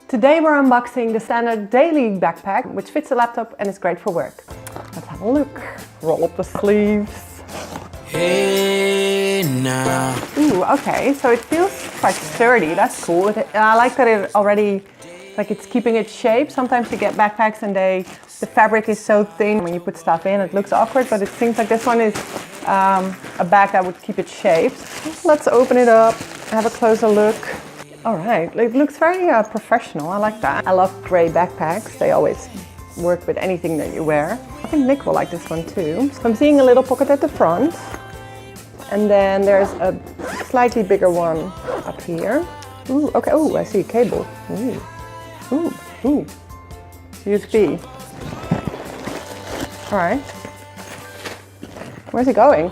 Today we're unboxing the Standard Daily backpack, which fits a laptop and is great for work. Let's have a look. Roll up the sleeves. Hey now. Ooh, okay, so it feels quite sturdy. That's cool. I like that it already, like it's keeping its shape. Sometimes you get backpacks and the fabric is so thin when you put stuff in, it looks awkward, but it seems like this one is a bag that would keep its shape. Let's open it up, have a closer look. All right, it looks very professional. I like that. I love gray backpacks. They always work with anything that you wear. I think Nick will like this one too. So I'm seeing a little pocket at the front. And then there's a slightly bigger one up here. Ooh, okay. Oh, I see a cable. Ooh, ooh, ooh. USB. All right. Where's it going?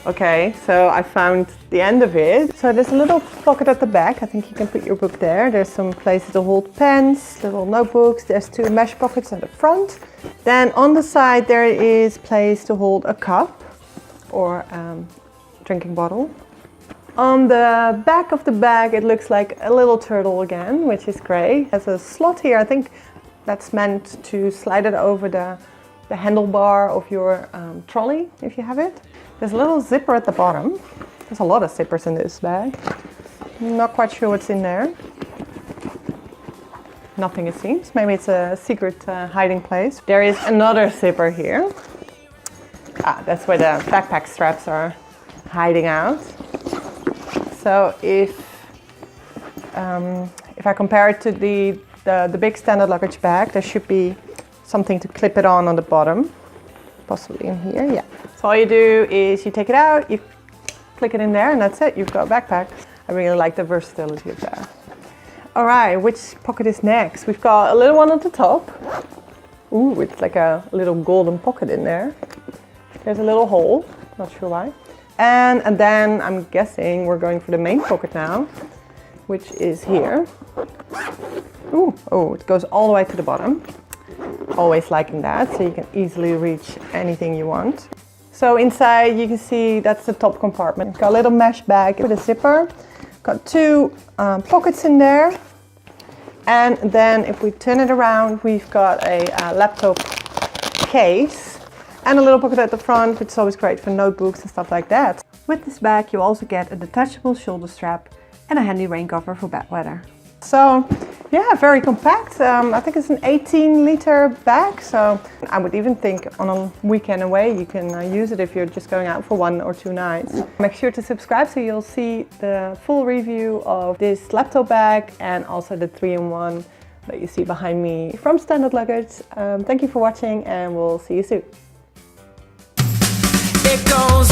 Okay, so I found the end of it. So there's a little pocket at the back. I think you can put your book there. There's some places to hold pens, little notebooks. There's two mesh pockets at the front. Then on the side there is place to hold a cup or drinking bottle. On the back of the bag it looks like a little turtle again, which is great. There's a slot here. I think that's meant to slide it over the handlebar of your trolley if you have it. There's a little zipper at the bottom. There's a lot of zippers in this bag. I'm not quite sure what's in there. Nothing it seems. Maybe it's a secret hiding place. There is another zipper here. That's where the backpack straps are hiding out. So if I compare it to the big Standard Luggage bag, there should be something to clip it on the bottom. Possibly in here, yeah. So all you do is you take it out, you click it in there, and that's it. You've got a backpack. I really like the versatility of that. All right, which pocket is next? We've got a little one at the top. Ooh, it's like a little golden pocket in there. There's a little hole, not sure why. And then I'm guessing we're going for the main pocket now, which is here. Ooh, oh, it goes all the way to the bottom. Always liking that, so you can easily reach anything you want. So inside you can see that's the top compartment. It's got a little mesh bag with a zipper. Got two pockets in there. And then if we turn it around, we've got a laptop case and a little pocket at the front, which is always great for notebooks and stuff like that. With this bag you also get a detachable shoulder strap and a handy rain cover for bad weather. So yeah, very compact. I think it's an 18-liter bag, so I would even think on a weekend away you can use it if you're just going out for 1 or 2 nights. Make sure to subscribe so you'll see the full review of this laptop bag and also the 3-in-1 that you see behind me from Standard Luggage. Thank you for watching and we'll see you soon. It goes